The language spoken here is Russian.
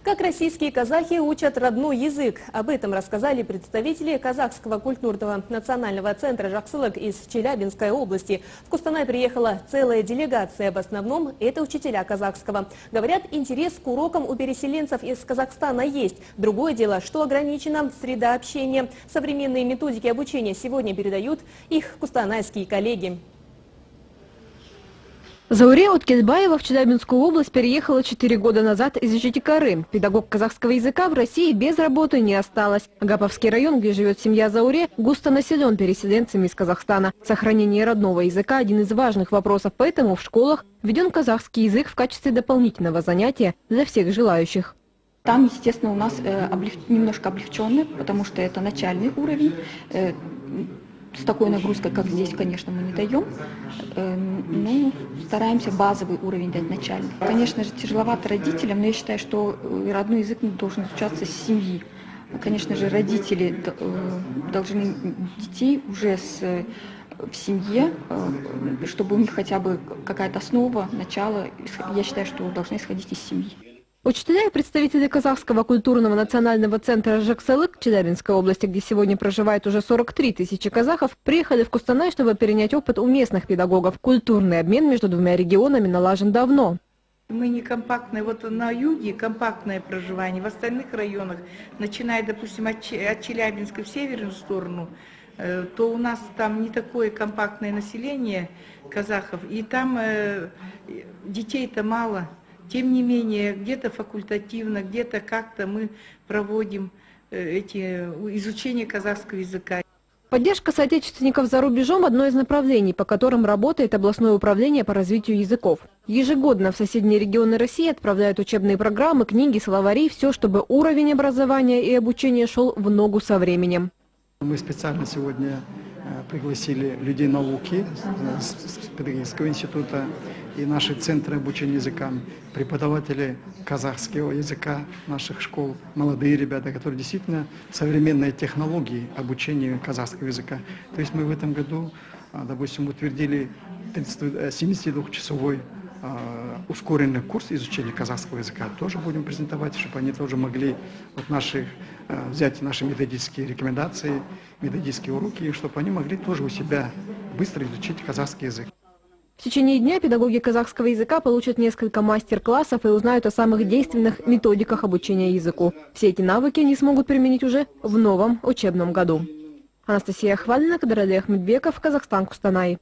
Как российские казахи учат родной язык. Об этом рассказали представители Казахского культурного национального центра «Жаксылык» из Челябинской области. В Кустанай приехала целая делегация. В основном это учителя казахского. Говорят, интерес к урокам у переселенцев из Казахстана есть. Другое дело, что ограничена среда общения. Современные методики обучения сегодня передают их кустанайские коллеги. Зауре Откельбаева в Челябинскую область переехала 4 года назад из Житикары. Педагог казахского языка в России без работы не осталась. Агаповский район, где живет семья Зауре, густо населен переселенцами из Казахстана. Сохранение родного языка – один из важных вопросов, поэтому в школах введен казахский язык в качестве дополнительного занятия для всех желающих. Там, естественно, у нас немножко облегченный, потому что это начальный уровень. С такой нагрузкой, как здесь, конечно, мы не даем. Но стараемся базовый уровень дать начальный. Конечно же, тяжеловато родителям, но я считаю, что родной язык должен изучаться с семьи. Конечно же, родители должны детей уже в семье, чтобы у них хотя бы какая-то основа, начало, я считаю, что должны исходить из семьи. Учителя и представители Казахского культурного национального центра «Жаксылык» Челябинской области, где сегодня проживает уже 43 тысячи казахов, приехали в Кустанай, чтобы перенять опыт у местных педагогов. Культурный обмен между двумя регионами налажен давно. Мы не компактные. Вот на юге компактное проживание, в остальных районах, начиная, допустим, от Челябинска в северную сторону, то у нас там не такое компактное население казахов, и там детей-то мало. Тем не менее, где-то факультативно, где-то как-то мы проводим изучение казахского языка. Поддержка соотечественников за рубежом – одно из направлений, по которым работает областное управление по развитию языков. Ежегодно в соседние регионы России отправляют учебные программы, книги, словари, все, чтобы уровень образования и обучения шел в ногу со временем. Мы специально сегодня пригласили людей науки с педагогического института и наши центры обучения языкам, преподаватели казахского языка наших школ, молодые ребята, которые действительно современные технологии обучения казахского языка. То есть мы в этом году, допустим, утвердили 72-часовой ускоренный курс изучения казахского языка. Тоже будем презентовать, чтобы они тоже могли взять наши методические рекомендации, методические уроки, чтобы они могли тоже у себя быстро изучить казахский язык. В течение дня педагоги казахского языка получат несколько мастер-классов и узнают о самых действенных методиках обучения языку. Все эти навыки они смогут применить уже в новом учебном году. Анастасия Хвалина, Кадрали Ахмедбеков, Казахстан, Кустанай.